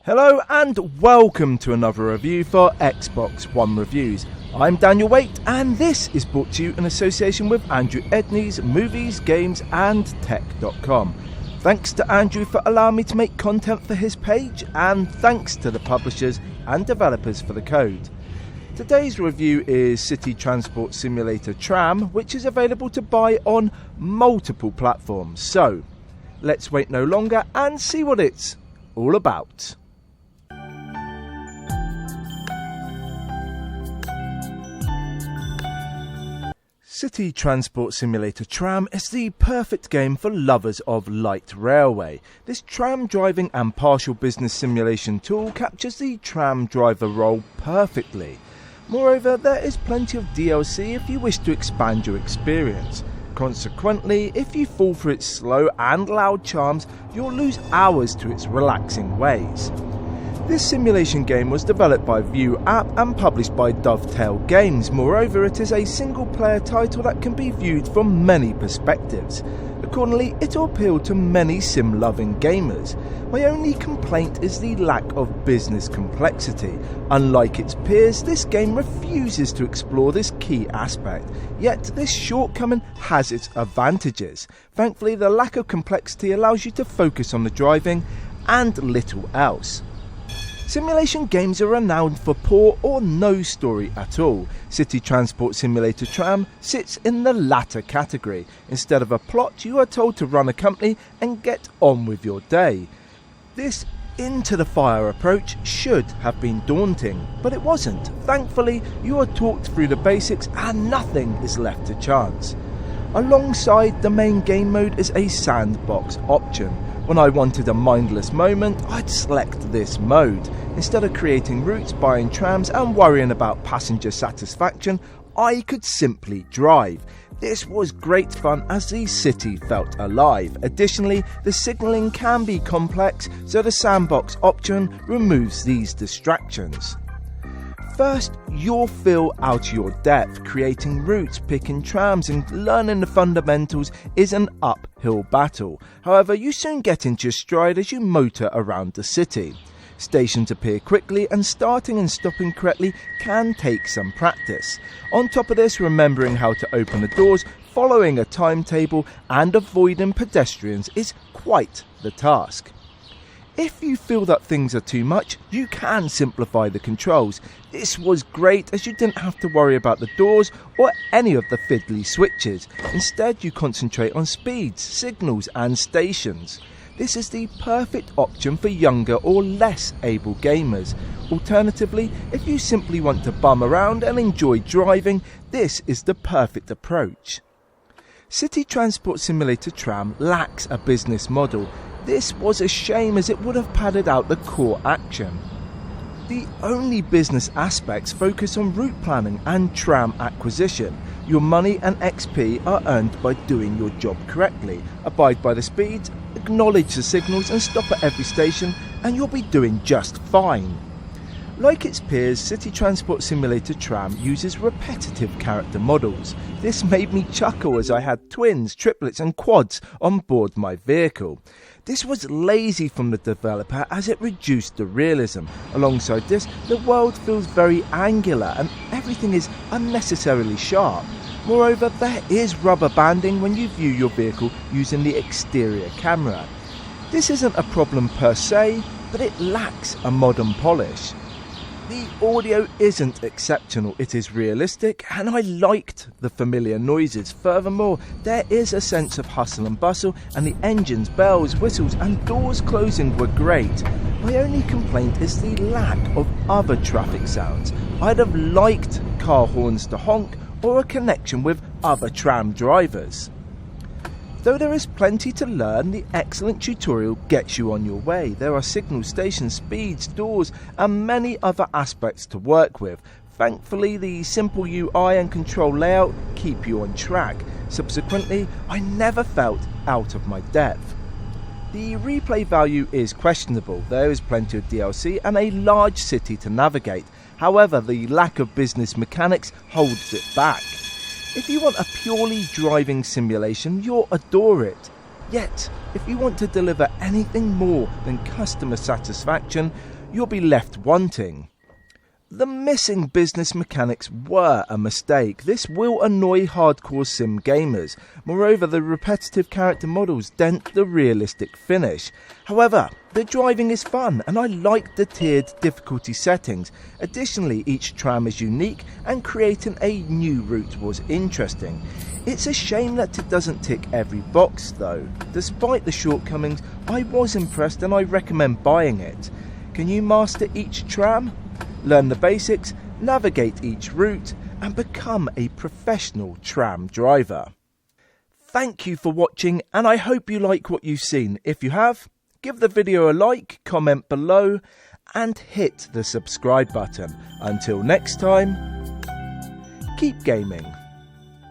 Hello and welcome to another review for Xbox One Reviews. I'm Daniel Waite and this is brought to you in association with Andrew Edney's Movies, Games and Tech.com. Thanks to Andrew for allowing me to make content for his page, and thanks to the publishers and developers for the code. Today's review is City Transport Simulator Tram, which is available to buy on multiple platforms. So, let's wait no longer and see what it's all about. City Transport Simulator Tram is the perfect game for lovers of light railway. This tram driving and partial business simulation tool captures the tram driver role perfectly. Moreover, there is plenty of DLC if you wish to expand your experience. Consequently, if you fall for its slow and loud charms, you'll lose hours to its relaxing ways. This simulation game was developed by View App and published by Dovetail Games. Moreover, it is a single-player title that can be viewed from many perspectives. Accordingly, it will appeal to many sim-loving gamers. My only complaint is the lack of business complexity. Unlike its peers, this game refuses to explore this key aspect. Yet, this shortcoming has its advantages. Thankfully, the lack of complexity allows you to focus on the driving and little else. Simulation games are renowned for poor or no story at all. City Transport Simulator Tram sits in the latter category. Instead of a plot, you are told to run a company and get on with your day. This into-the-fire approach should have been daunting, but it wasn't. Thankfully, you are talked through the basics and nothing is left to chance. Alongside the main game mode is a Sandbox option. When I wanted a mindless moment, I'd select this mode. Instead of creating routes, buying trams and worrying about passenger satisfaction, I could simply drive. This was great fun as the city felt alive. Additionally, the signalling can be complex, so the Sandbox option removes these distractions. First, you'll feel out your depth. Creating routes, picking trams and learning the fundamentals is an uphill battle. However, you soon get into your stride as you motor around the city. Stations appear quickly and starting and stopping correctly can take some practice. On top of this, remembering how to open the doors, following a timetable and avoiding pedestrians is quite the task. If you feel that things are too much, you can simplify the controls. This was great as you didn't have to worry about the doors or any of the fiddly switches. Instead, you concentrate on speeds, signals and stations. This is the perfect option for younger or less able gamers. Alternatively, if you simply want to bum around and enjoy driving, this is the perfect approach. City Transport Simulator Tram lacks a business model. This was a shame as it would have padded out the core action. The only business aspects focus on route planning and tram acquisition. Your money and XP are earned by doing your job correctly. Abide by the speeds, acknowledge the signals and stop at every station and you'll be doing just fine. Like its peers, City Transport Simulator Tram uses repetitive character models. This made me chuckle as I had twins, triplets and quads on board my vehicle. This was lazy from the developer as it reduced the realism. Alongside this, the world feels very angular and everything is unnecessarily sharp. Moreover, there is rubber banding when you view your vehicle using the exterior camera. This isn't a problem per se, but it lacks a modern polish. The audio isn't exceptional, it is realistic and I liked the familiar noises. Furthermore, there is a sense of hustle and bustle and the engines, bells, whistles and doors closing were great. My only complaint is the lack of other traffic sounds. I'd have liked car horns to honk or a connection with other tram drivers. Though there is plenty to learn, the excellent tutorial gets you on your way. There are signals, stations, speeds, doors and many other aspects to work with. Thankfully, the simple UI and control layout keep you on track. Subsequently, I never felt out of my depth. The replay value is questionable. There is plenty of DLC and a large city to navigate. However, the lack of business mechanics holds it back. If you want a purely driving simulation, you'll adore it. Yet, if you want to deliver anything more than customer satisfaction, you'll be left wanting. The missing business mechanics were a mistake. This will annoy hardcore sim gamers. Moreover, the repetitive character models dent the realistic finish. However, the driving is fun and I like the tiered difficulty settings. Additionally, each tram is unique and creating a new route was interesting. It's a shame that it doesn't tick every box though. Despite the shortcomings, I was impressed and I recommend buying it. Can you master each tram? Learn the basics, navigate each route, and become a professional tram driver. Thank you for watching, and I hope you like what you've seen. If you have, give the video a like, comment below, and hit the subscribe button. Until next time, keep gaming.